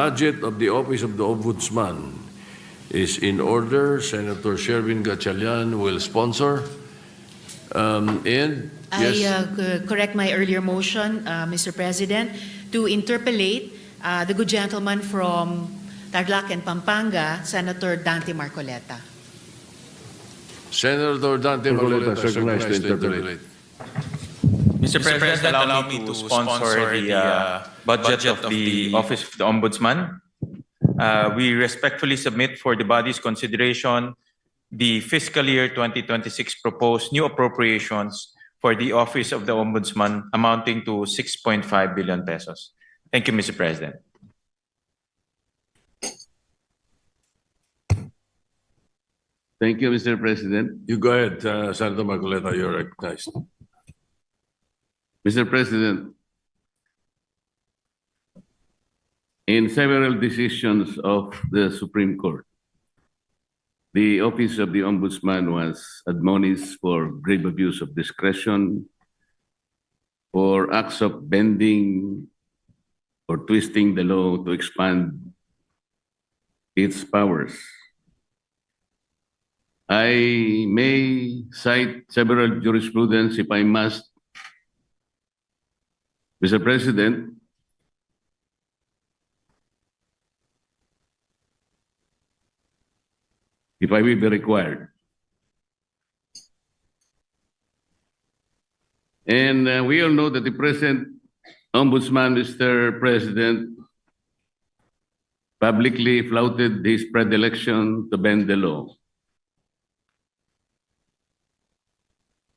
Budget of the Office of the Ombudsman is in order. Senator Sherwin Gatchalian will sponsor. And yes, I correct my earlier motion, Mr. President, to interpolate the good gentleman from Tarlac and Pampanga, Senator Dante Marcoleta. Senator Dante Marcoleta is recognized to interpolate. Mr. President, allow me to sponsor the budget of the Office of the Ombudsman. We respectfully submit for the body's consideration the fiscal year 2026 proposed new appropriations for the Office of the Ombudsman amounting to 6.5 billion pesos. Thank you, Mr. President. Thank you, Mr. President. You go ahead, Senator Marcoleta, you're recognized. Mr. President, in several decisions of the Supreme Court, the Office of the Ombudsman was admonished for grave abuse of discretion, for acts of bending or twisting the law to expand its powers. I may cite several jurisprudence if I must. Mr. President, if I will be required. And we all know that the present Ombudsman, Mr. President, publicly flouted his predilection to bend the law.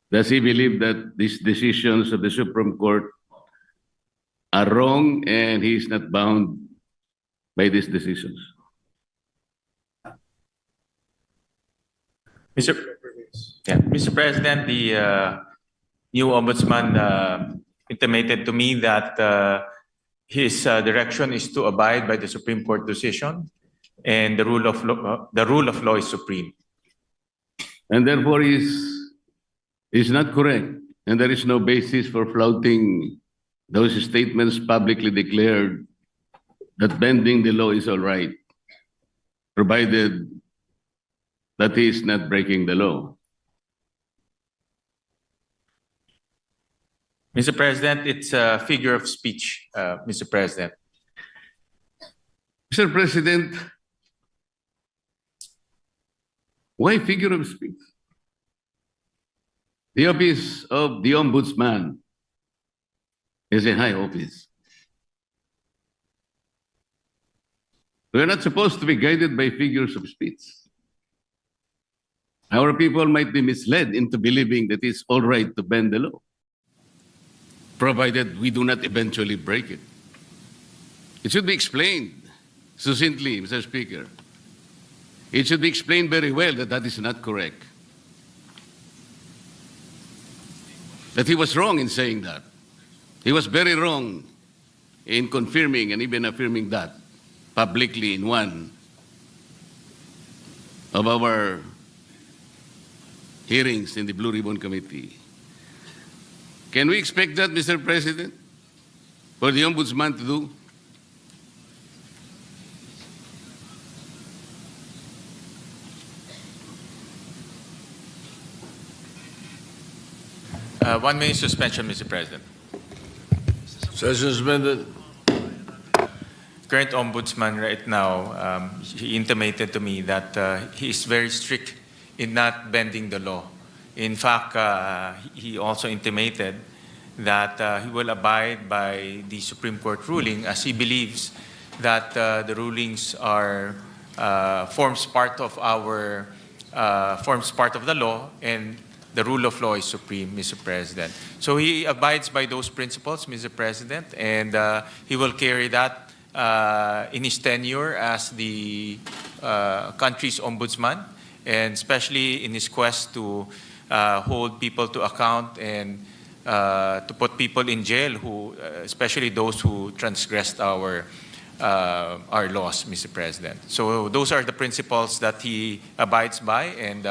Does he believe that these decisions of the Supreme Court are wrong and he is not bound by these decisions? Mr. President, the new ombudsman intimated to me that his direction is to abide by the Supreme Court decision, and the rule of law is supreme. And therefore is not correct, and there is no basis for flouting those statements publicly declared that bending the law is all right, provided that he is not breaking the law. Mr. President, it's a figure of speech, Mr. President. Mr. President, why figure of speech? The Office of the Ombudsman is a high office. We are not supposed to be guided by figures of speech. Our people might be misled into believing that it's all right to bend the law, provided we do not eventually break it. It should be explained succinctly, Mr. Speaker. It should be explained very well that that is not correct. That he was wrong in saying that. He was very wrong in confirming and even affirming that publicly in one of our hearings in the Blue Ribbon Committee. Can we expect that, Mr. President, for the Ombudsman to do? One minute suspension, Mr. President. Session suspended. Current ombudsman right now, he intimated to me that he is very strict in not bending the law. In fact, he also intimated that he will abide by the Supreme Court ruling, as he believes that the rulings are forms part of the law, and the rule of law is supreme, Mr. President. So he abides by those principles, Mr. President, and he will carry that in his tenure as the country's ombudsman, and especially in his quest to hold people to account and to put people in jail, especially those who transgressed our laws, Mr. President. So those are the principles that he abides by, and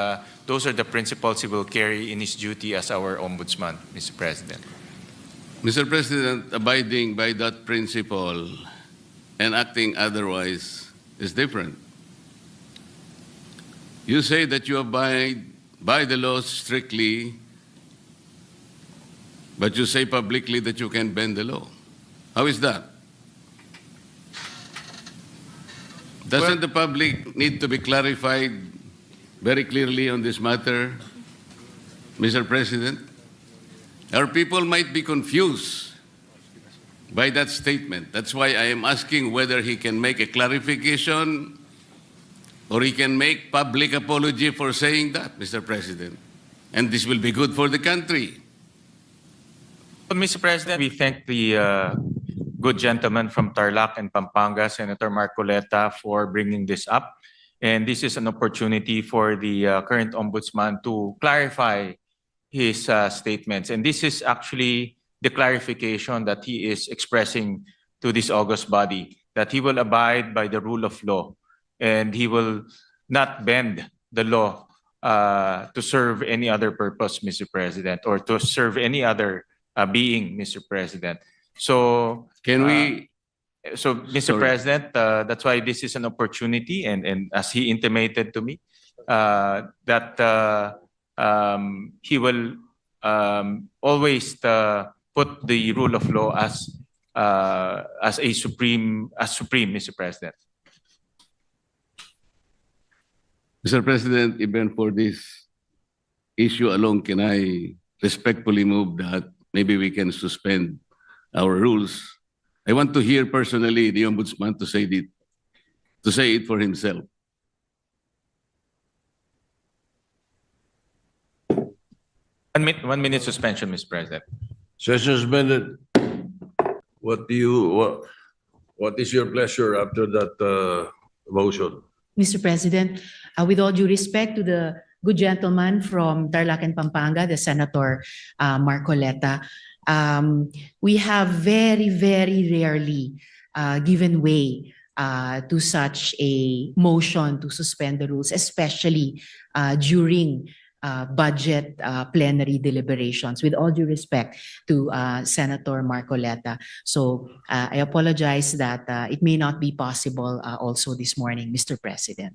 those are the principles he will carry in his duty as our ombudsman, Mr. President. Mr. President, abiding by that principle and acting otherwise is different. You say that you abide by the laws strictly, but you say publicly that you can bend the law. How is that? Doesn't the public need to be clarified very clearly on this matter, Mr. President? Our people might be confused by that statement. That's why I am asking whether he can make a clarification or he can make public apology for saying that, Mr. President. And this will be good for the country. Well, Mr. President, we thank the good gentleman from Tarlac and Pampanga, Senator Marcoleta, for bringing this up. And this is an opportunity for the current ombudsman to clarify his statements. And this is actually the clarification that he is expressing to this august body, that he will abide by the rule of law and he will not bend the law to serve any other purpose, Mr. President, or to serve any other being, Mr. President. So, Can we, Mr. Sorry. President, that's why this is an opportunity, and as he intimated to me, that he will always put the rule of law as supreme, Mr. President. Mr. President, even for this issue alone, can I respectfully move that maybe we can suspend our rules? I want to hear personally the ombudsman to say it for himself. One minute suspension, Mr. President. Session suspended. What is your pleasure after that motion? Mr. President, with all due respect to the good gentleman from Tarlac and Pampanga, the Senator Marcoleta, we have very, very rarely given way to such a motion to suspend the rules, especially during budget plenary deliberations, with all due respect to Senator Marcoleta. So I apologize that it may not be possible also this morning, Mr. President.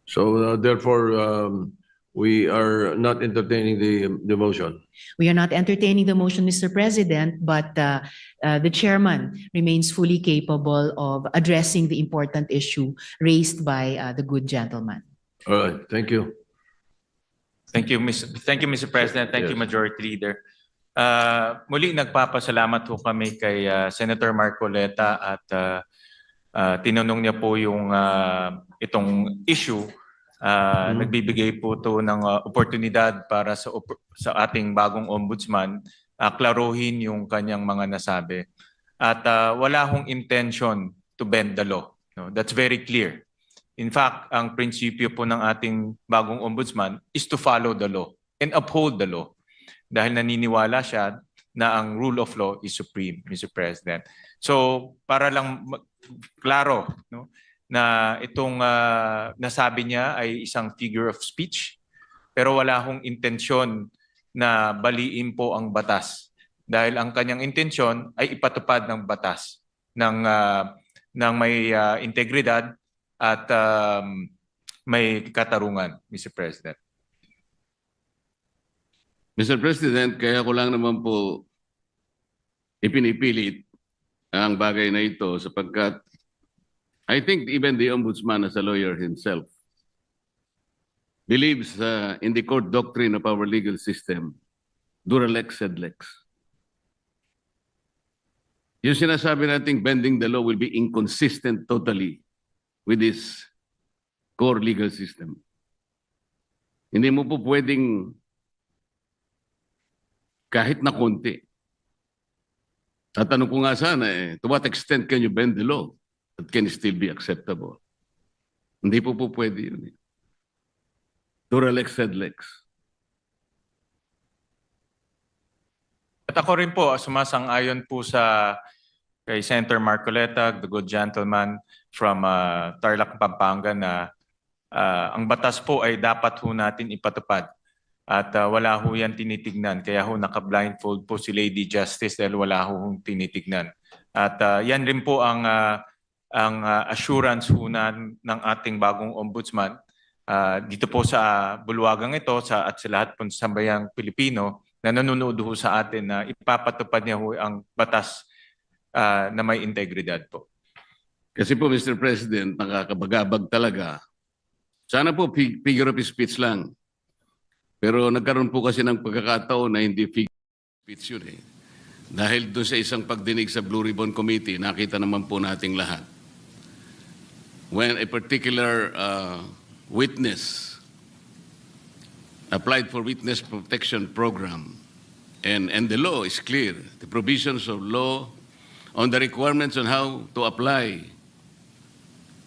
So therefore, we are not entertaining the motion. We are not entertaining the motion, Mr. President, but the chairman remains fully capable of addressing the important issue raised by the good gentleman. All right, thank you. Thank you, Mr. President. Thank you, Yes. Majority Leader. Muli, nagpapasalamat po kami kay Senator Marcoleta at tinanong niya po yung itong issue. Nagbibigay po to ng oportunidad para sa ating bagong ombudsman klaruhin yung kanyang mga nasabi. At wala hong intention to bend the law. No? That's very clear. In fact, ang prinsipyo po ng ating bagong ombudsman is to follow the law and uphold the law. Dahil naniniwala siya na ang rule of law is supreme, Mr. President. So, para lang klaro, no, na itong nasabi niya ay isang figure of speech, pero wala hong intensyon na baliin po ang batas. Dahil ang kanyang intensyon ay ipatupad ng batas ng may integridad at may katarungan, Mr. President. Mr. President, kaya ko lang naman po ipinipilit ang bagay na ito sapagkat I think even the ombudsman as a lawyer himself believes in the court doctrine of our legal system, dura lex sed lex. Yung sinasabi nating bending the law will be inconsistent totally with this core legal system. Hindi mo po pwedeng kahit na konti. Tatanong ko nga sana to what extent can you bend the law that can still be acceptable? Hindi po pwede yun. Dura lex sed lex. At ako rin po, sumasang-ayon po kay Senator Marcoleta, the good gentleman from Tarlac, Pampanga, na ang batas po ay dapat ho natin ipatupad. At wala ho yan tinitignan. Kaya ho naka-blindfold po si Lady Justice dahil wala ho tinitignan. At yan rin po ang assurance ho ng ating bagong ombudsman dito po sa bulwagang ito at sa lahat po sa sambayang Pilipino na nanonood ho sa atin na ipapatupad niya ho ang batas na may integridad po. Kasi po, Mr. President, nakakabagabag talaga. Sana po figure of speech lang. Pero nagkaroon po kasi ng pagkakataon na hindi figure of speech yun eh. Dahil doon sa isang pagdinig sa Blue Ribbon Committee, nakita naman po nating lahat. When a particular witness applied for witness protection program, and the law is clear, the provisions of law on the requirements on how to apply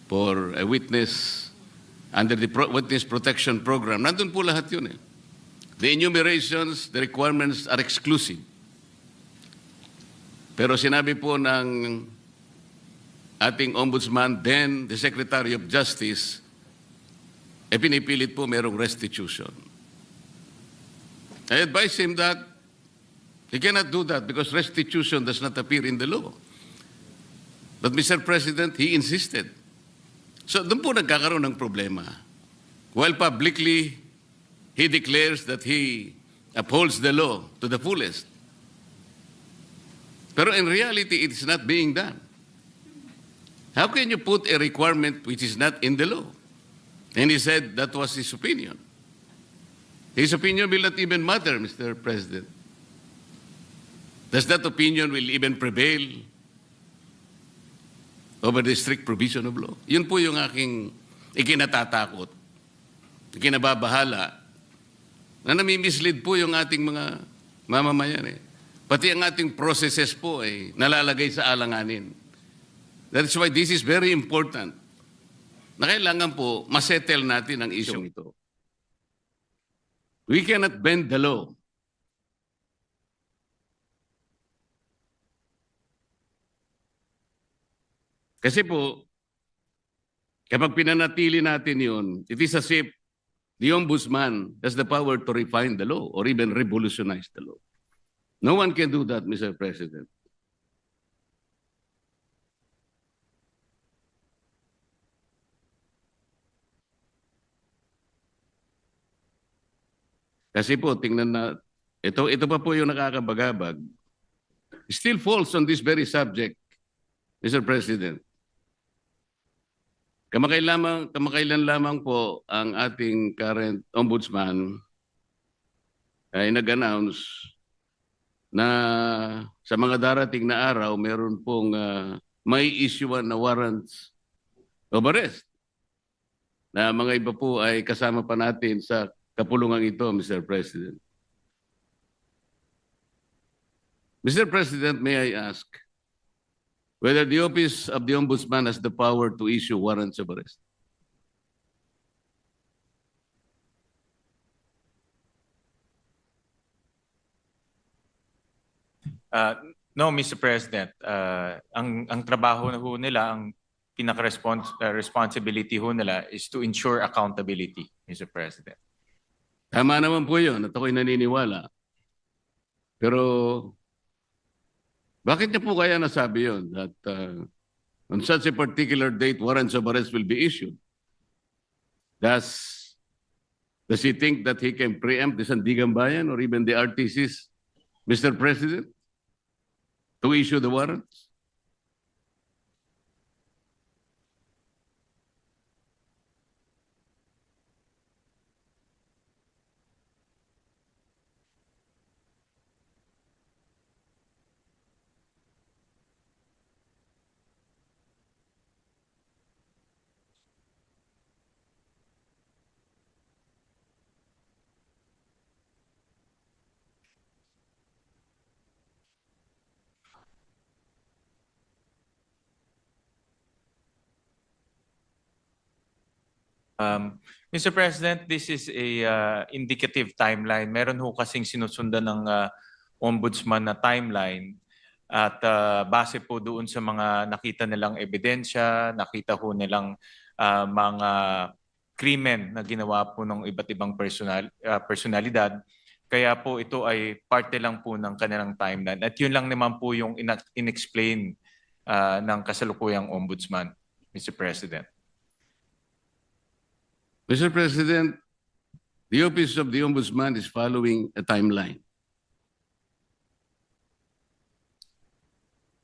for a witness under the witness protection program. Nandun po lahat yun eh. The enumerations, the requirements are exclusive. Pero sinabi po ng ating ombudsman, then the Secretary of Justice, pinipilit po merong restitution. I advise him that he cannot do that because restitution does not appear in the law. But Mr. President, he insisted. So doon po nagkakaroon ng problema. While publicly, he declares that he upholds the law to the fullest. Pero in reality, it is not being done. How can you put a requirement which is not in the law? And he said that was his opinion. His opinion will not even matter, Mr. President. Does that opinion will even prevail over the strict provision of law? Yun po yung aking ikinatatakot, ikinababahala, na nami-mislead po yung ating mga mamamayan eh. Pati ang ating processes po ay nalalagay sa alanganin. That's why this is very important. Na kailangan po masettle natin ang isyong ito. We cannot bend the law. Kasi po, kapag pinanatili natin yun, it is as if the ombudsman has the power to refine the law or even revolutionize the law. No one can do that, Mr. President. Kasi po, tingnan na, ito pa po yung nakakabagabag. Still falls on this very subject, Mr. President. Kamakailan lamang po ang ating current ombudsman ay nag-announce na sa mga darating na araw, meron pong may issuean na warrants of arrest. Na mga iba po ay kasama pa natin sa kapulungan ito, Mr. President. Mr. President, may I ask whether the Office of the Ombudsman has the power to issue warrants of arrest? No, Mr. President. Ang trabaho na ho nila, ang pinaka-responsibility ho nila is to ensure accountability, Mr. President. Tama naman po yun at ako'y naniniwala. Pero bakit niya po kaya nasabi yun that on such a particular date warrants of arrest will be issued? Does he think that he can preempt the Sandigan Bayan or even the RTCs, Mr. President, to issue the warrants? Mr. President, this is a indicative timeline. Meron ho kasing sinusundan ng ombudsman na timeline at base po doon sa mga nakita nilang ebidensya, nakita ho nilang mga krimen na ginawa po ng iba't ibang personalidad. Kaya po ito ay parte lang po ng kanilang timeline. At yun lang naman po yung inexplain ng kasalukuyang ombudsman, Mr. President. Mr. President, the Office of the Ombudsman is following a timeline.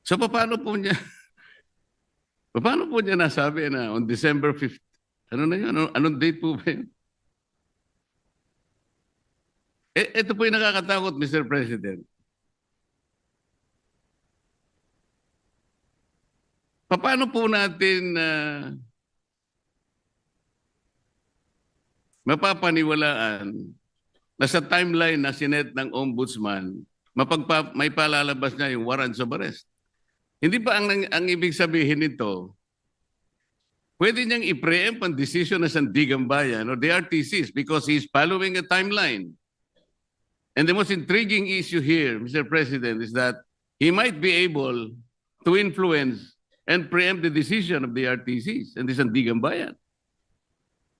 So paano po niya nasabi na on December 5th? Ano na yun? Anong date po ba yun? Ito po yung nakakatakot, Mr. President. Paano po natin mapapaniwalaan na sa timeline na sinet ng Ombudsman, may palalabas niya yung warrants of arrest? Hindi ba ang ibig sabihin nito, pwede niyang i-preempt ang decision ng Sandigan Bayan or the RTCs because he's following a timeline. And the most intriguing issue here, Mr. President, is that he might be able to influence and preempt the decision of the RTCs and the Sandigan Bayan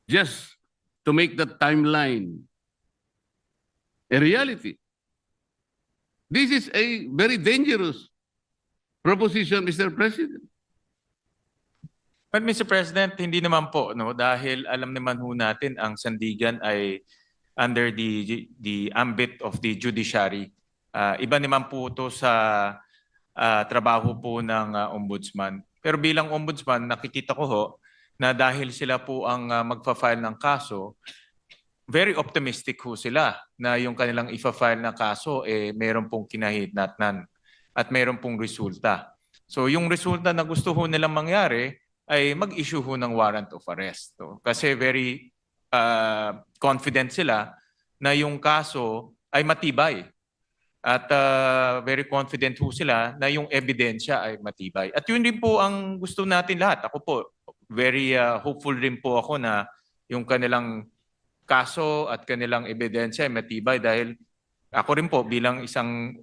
just to make that timeline a reality. This is a very dangerous proposition, Mr. President. But Mr. President, hindi naman po, no, dahil alam naman ho natin ang Sandigan ay under the ambit of the judiciary. Iba naman po ito sa trabaho po ng ombudsman. Pero bilang ombudsman, nakikita ko ho na dahil sila po ang magfa-file ng kaso, very optimistic ho sila na yung kanilang ifa-file na kaso mayroon pong kinahitnatnan at mayroon pong resulta. So yung resulta na gusto ho nilang mangyari ay mag-issue ho ng warrant of arrest. So, kasi very confident sila na yung kaso ay matibay. At very confident ho sila na yung ebidensya ay matibay. At yun din po ang gusto natin lahat. Ako po, very hopeful rin po ako na yung kanilang kaso at kanilang ebidensya ay matibay dahil ako rin po bilang isang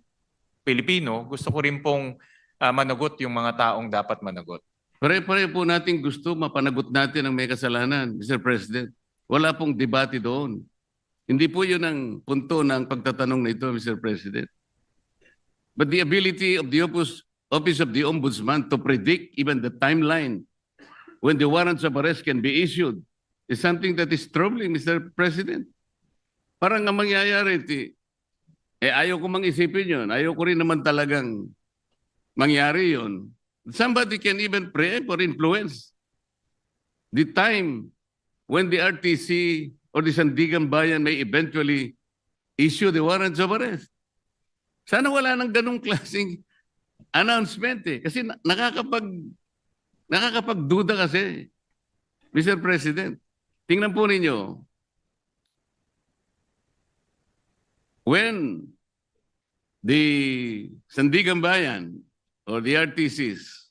Pilipino, gusto ko rin pong managot yung mga taong dapat managot. Pare-pare po natin gusto mapanagot natin ang may kasalanan, Mr. President. Wala pong debate doon. Hindi po yun ang punto ng pagtatanong na ito, Mr. President. But the ability of the Office of the Ombudsman to predict even the timeline when the warrants of arrest can be issued is something that is troubling, Mr. President. Parang ang mangyayari, ayaw ko mang isipin yun. Ayaw ko rin naman talagang mangyari yun. Somebody can even preempt or influence the time when the RTC or the Sandigan Bayan may eventually issue the warrants of arrest. Sana wala nang ganung klaseng announcement Kasi nakakapagduda kasi, Mr. President. Tingnan po ninyo, when the Sandigan Bayan or the RTCs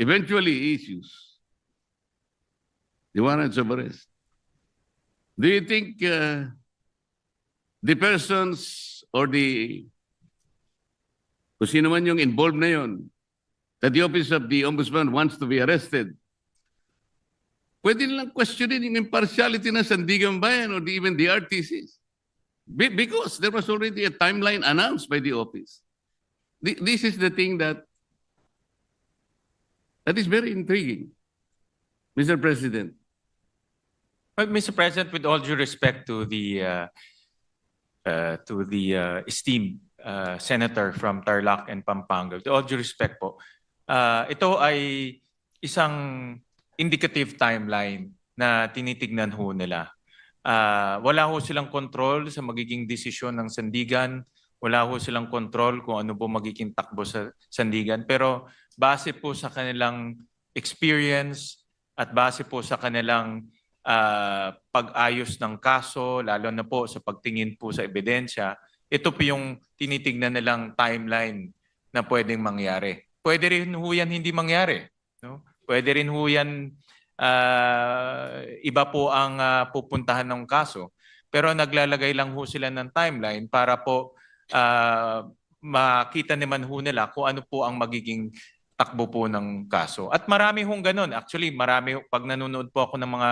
eventually issues the warrants of arrest, do you think the persons or kung sino man yung involved na yun, that the Office of the Ombudsman wants to be arrested, pwede nilang questionin yung impartiality ng Sandigan Bayan or even the RTCs? Because there was already a timeline announced by the office. This is the thing that is very intriguing, Mr. President. But Mr. President, with all due respect to the esteemed senator from Tarlac and Pampanga, with all due respect po, ito ay isang indicative timeline na tinitignan ho nila. Wala ho silang control sa magiging desisyon ng Sandigan. Wala ho silang control kung ano po magiging takbo sa Sandigan. Pero base po sa kanilang experience at base po sa kanilang pag-ayos ng kaso, lalo na po sa pagtingin po sa ebidensya, ito po yung tinitignan nilang timeline na pwedeng mangyari. Pwede rin ho yan hindi mangyari. No? Pwede rin ho yan iba po ang pupuntahan ng kaso. Pero naglalagay lang ho sila ng timeline para po makita naman ho nila kung ano po ang magiging takbo po ng kaso. At marami hong ganun. Actually, marami, pag nanonood po ako ng mga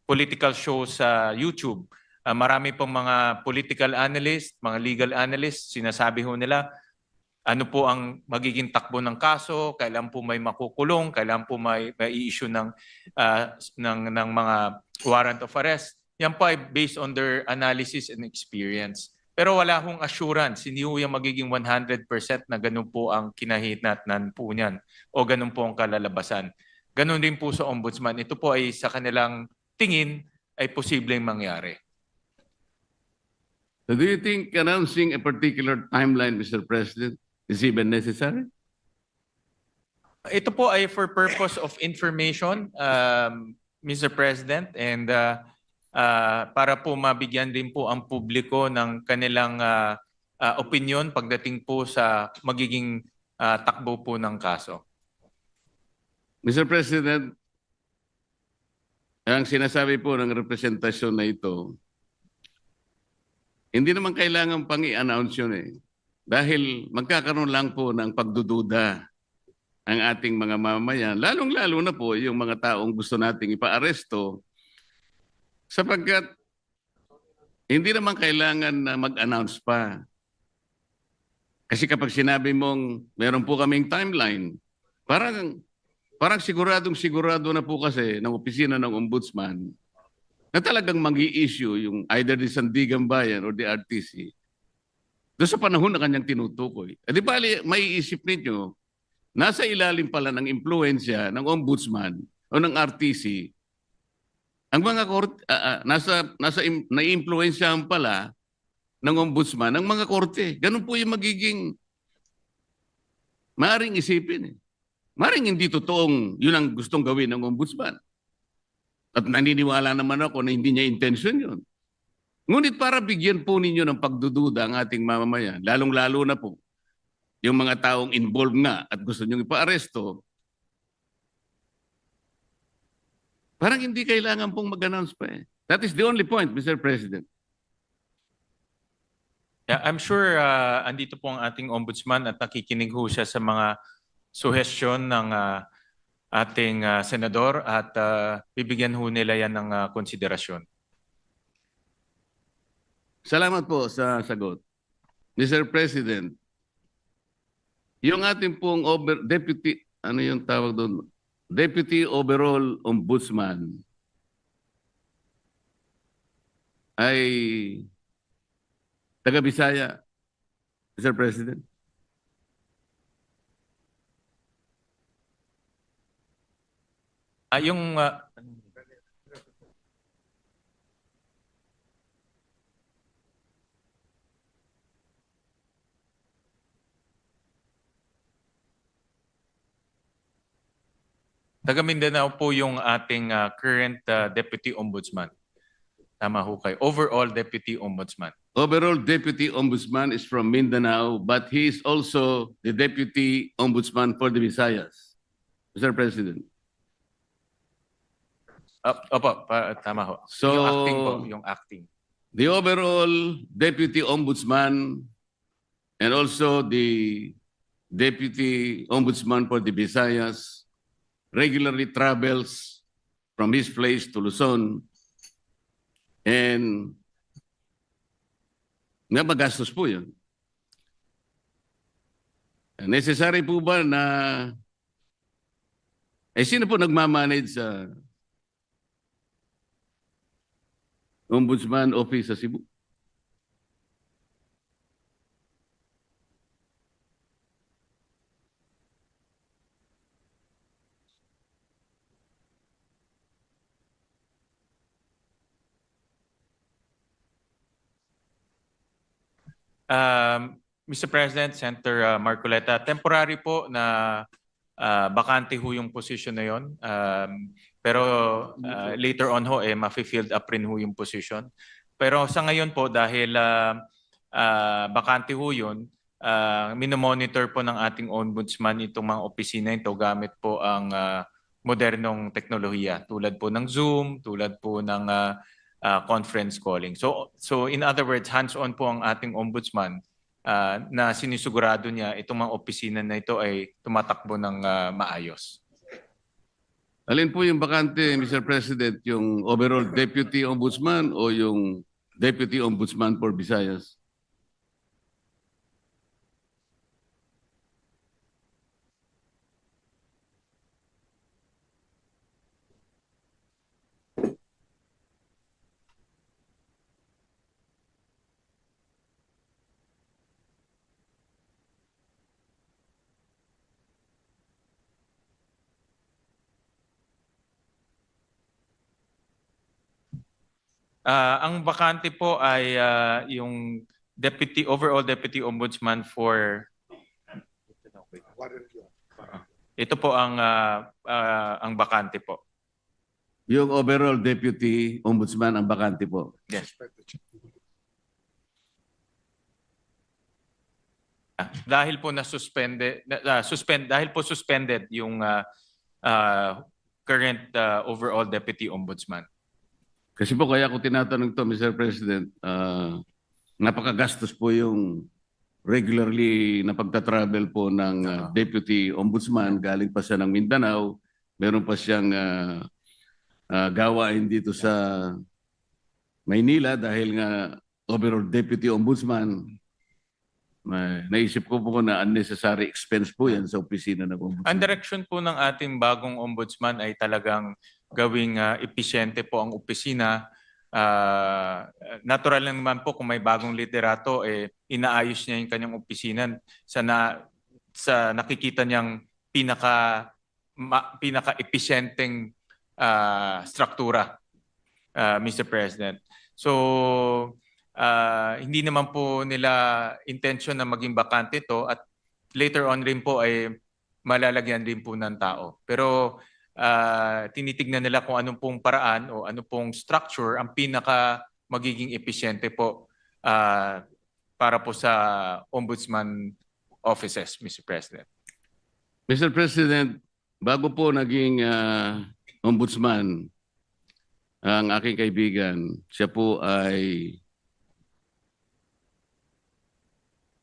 political shows sa YouTube, marami pong mga political analyst, mga legal analyst, sinasabi ho nila, ano po ang magiging takbo ng kaso, kailan po may makukulong, kailan po may issue ng mga warrant of arrest. Yan po ay based on their analysis and experience. Pero wala hong assurance, hindi po yung magiging 100% na ganun po ang kinahinatnan po niyan o ganun po ang kalalabasan. Ganun din po sa ombudsman. Ito po ay sa kanilang tingin ay posibleng mangyari. So do you think announcing a particular timeline, Mr. President, is even necessary? Ito po ay for purpose of information, Mr. President, and para po mabigyan din po ang publiko ng kanilang opinion pagdating po sa magiging takbo po ng kaso. Mr. President, ang sinasabi po ng representasyon na ito, hindi naman kailangan pang i-announce yun eh. Dahil magkakaroon lang po ng pagdududa ang ating mga mamamayan, lalong-lalo na po yung mga taong gusto nating ipa-aresto, sapagkat hindi naman kailangan na mag-announce pa. Kasi kapag sinabi mong meron po kaming timeline, parang siguradong-sigurado na po kasi ng opisina ng ombudsman na talagang mag-i-issue yung either the Sandigan Bayan or the RTC doon sa panahon na kanyang tinutukoy. Di ba, may isip ninyo, nasa ilalim pala ng impluensya ng ombudsman o ng RTC, ang mga korte, nai-impluensyahan pala ng ombudsman, ng mga korte. Ganun po yung magiging maaring isipin. Maaring hindi totoong yun ang gustong gawin ng ombudsman. At naniniwala naman ako na hindi niya intention yun. Ngunit para bigyan po ninyo ng pagdududa ang ating mamamayan, lalong-lalo na po yung mga taong involved nga at gusto nyo ipa-aresto, parang hindi kailangan pong mag-announce pa eh. That is the only point, Mr. President. Yeah, I'm sure andito po ang ating ombudsman at nakikinig ho siya sa mga suhestyon ng ating senador at bibigyan ho nila yan ng konsiderasyon. Salamat po sa sagot. Mr. President, yung ating pong deputy, ano yung tawag doon? Deputy Overall Ombudsman ay taga-Bisaya, Mr. President. Yung taga Mindanao po yung ating current Deputy Ombudsman. Tama ho kayo. Overall Deputy Ombudsman. Overall Deputy Ombudsman is from Mindanao, but he is also the Deputy Ombudsman for the Visayas, Mr. President. Opo, tama ho. So, yung acting po, yung acting. The overall Deputy Ombudsman and also the Deputy Ombudsman for the Visayas regularly travels from his place to Luzon, and nga magastos po yun. Necessary po ba na sino po nagmamanage sa Ombudsman Office sa Cebu? Mr. President, Senator Marcoleta, temporary po na bakante ho yung position na yon. Pero later on ho, ma-field up rin ho yung position. Pero sa ngayon po, dahil bakante ho yun, minomonitor po ng ating ombudsman itong mga opisina ito gamit po ang modernong teknolohiya tulad po ng Zoom, tulad po ng conference calling. So in other words, hands-on po ang ating ombudsman na sinisigurado niya itong mga opisina na ito ay tumatakbo ng maayos. Alin po yung bakante, Mr. President, yung overall Deputy Ombudsman o yung Deputy Ombudsman for Visayas? Ang bakante po ay yung overall deputy ombudsman for ito po ang bakante po. Yung overall deputy ombudsman ang bakante po. Yes. Dahil po suspended yung current overall deputy ombudsman. Kasi po kaya ko tinatanong to, Mr. President, napakagastos po yung regularly na pagta-travel po ng Deputy Ombudsman. Galing pa siya ng Mindanao. Meron pa siyang gawain dito sa Maynila dahil nga overall Deputy Ombudsman. Naisip ko po na unnecessary expense po yan sa opisina ng Ombudsman. Ang direction po ng ating bagong ombudsman ay talagang gawing episyente po ang opisina. Natural lang naman po kung may bagong liderato, inaayos niya yung kanyang opisina sa nakikita niyang pinaka-episyenteng struktura, Mr. President. So, hindi naman po nila intention na maging bakante to at later on rin po ay malalagyan din po ng tao. Pero tinitignan nila kung anong pong paraan o anong pong structure ang pinaka magiging episyente po para po sa ombudsman offices, Mr. President. Mr. President, bago po naging ombudsman ang aking kaibigan, siya po ay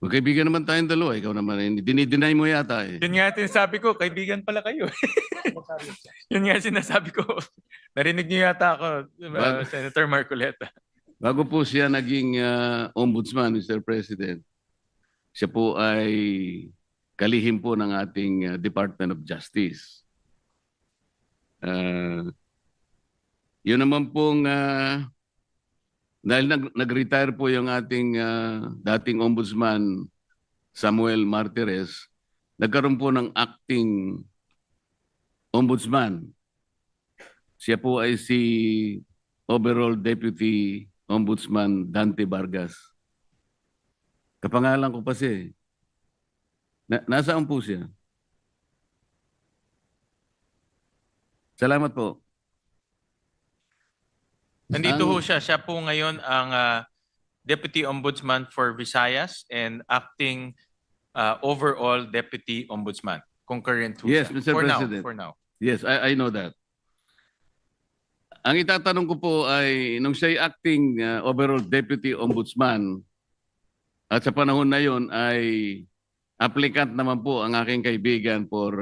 magkaibigan naman tayong dalawa. Ikaw naman, dinideny mo yata eh. Yun nga sinasabi ko, kaibigan pala kayo. Yun nga sinasabi ko. Narinig niyo yata ako, Senator Marcoleta. Bago po siya naging ombudsman, Mr. President, siya po ay kalihim po ng ating Department of Justice. Yun naman pong, dahil nag-retire po yung ating dating ombudsman, Samuel Martires, nagkaroon po ng acting ombudsman. Siya po ay si overall deputy ombudsman Dante Vargas. Kapangalan ko pa siya. Nasaan po siya? Salamat po. Nandito ho siya. Siya po ngayon ang Deputy Ombudsman for Visayas and acting overall Deputy Ombudsman. Concurrent ho Yes, siya. Mr. President. For now. Yes, I know that. Ang itatanong ko po ay, nung siya'y acting overall Deputy Ombudsman, at sa panahon na yon ay applicant naman po ang aking kaibigan for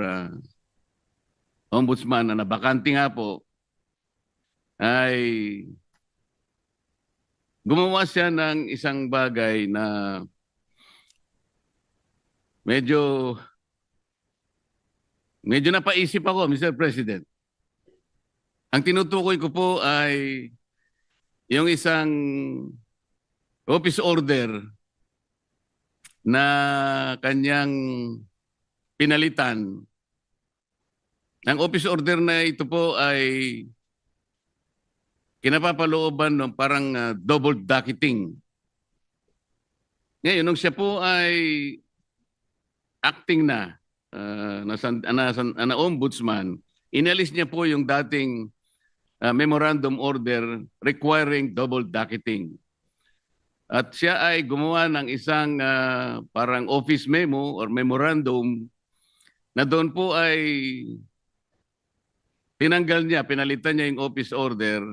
Ombudsman na nabakante nga po, ay gumawa siya ng isang bagay na medyo napaisip ako, Mr. President. Ang tinutukoy ko po ay yung isang office order na kanyang pinalitan. Ang office order na ito po ay kinapapalooban ng parang double docketing. Ngayon, nung siya po ay acting na ombudsman, inalis niya po yung dating memorandum order requiring double docketing. At siya ay gumawa ng isang parang office memo or memorandum na doon po ay pinalitan niya yung office order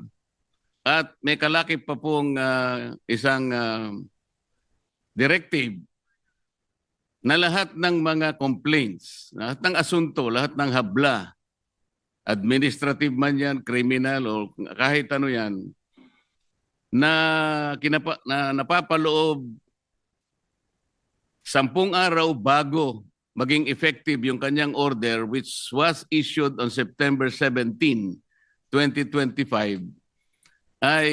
at may kalakip pa pong isang directive na lahat ng mga complaints, lahat ng asunto, lahat ng habla, administrative man yan, criminal o kahit ano yan, na napapaloob 10 araw bago maging effective yung kanyang order which was issued on September 17, 2025, ay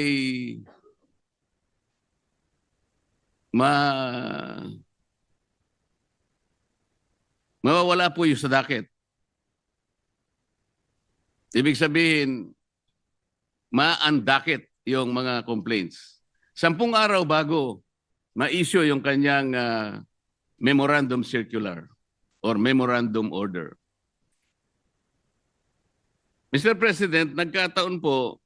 mawawala po yung sa docket. Ibig sabihin, ma-undocket yung mga complaints. 10 araw bago ma-issue yung kanyang memorandum circular or memorandum order. Mr. President, nagkataon po,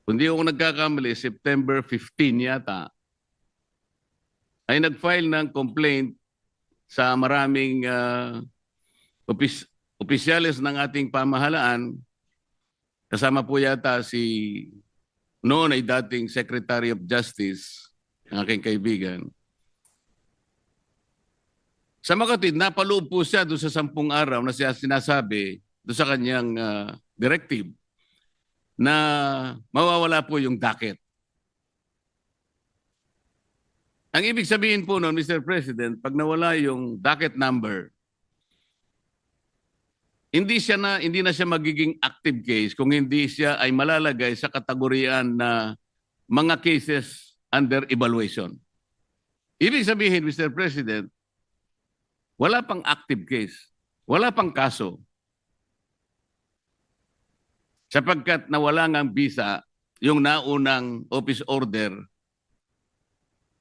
kung di ako nagkakamali, September 15 yata, ay nag-file ng complaint sa maraming opisyales ng ating pamahalaan. Kasama po yata si noon ay dating Secretary of Justice, ang aking kaibigan. Sa makatid, napaloob po siya doon sa 10 araw na siya sinasabi doon sa kanyang directive na mawawala po yung docket. Ang ibig sabihin po noon, Mr. President, pag nawala yung docket number, hindi na siya magiging active case kung hindi siya ay malalagay sa kategoriyaan na mga cases under evaluation. Ibig sabihin, Mr. President, wala pang active case, wala pang kaso. Sapagkat nawala ngang visa yung naunang office order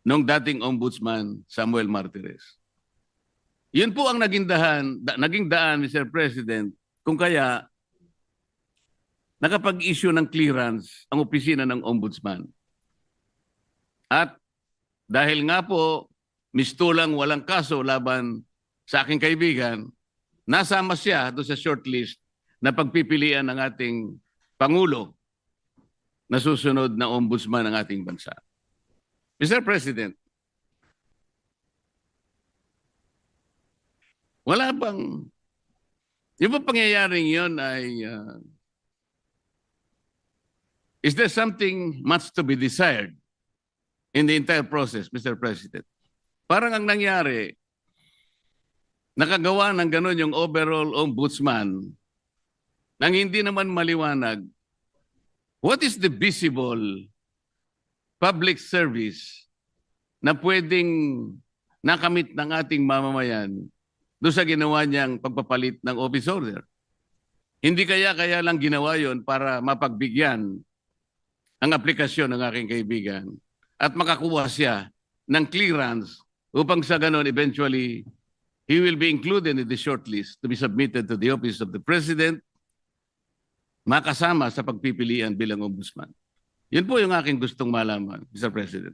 ng dating Ombudsman Samuel Martires. Yun po ang naging daan, Mr. President, kung kaya nakapag-issue ng clearance ang opisina ng Ombudsman. At dahil nga po, mistulang walang kaso laban sa aking kaibigan, nasama siya doon sa shortlist na pagpipilian ng ating Pangulo na susunod na Ombudsman ng ating bansa. Mr. President, wala bang, yung ba pangyayaring yun ay, is there something much to be desired in the entire process, Mr. President? Parang ang nangyari, nakagawa ng ganun yung overall ombudsman nang hindi naman maliwanag what is the visible public service na pwedeng nakamit ng ating mamamayan doon sa ginawa niyang pagpapalit ng office order. Hindi kaya lang ginawa yon para mapagbigyan ang aplikasyon ng aking kaibigan at makakuha siya ng clearance upang sa ganon eventually he will be included in the shortlist to be submitted to the Office of the President, makasama sa pagpipilian bilang ombudsman. Yun po yung aking gustong malaman, Mr. President.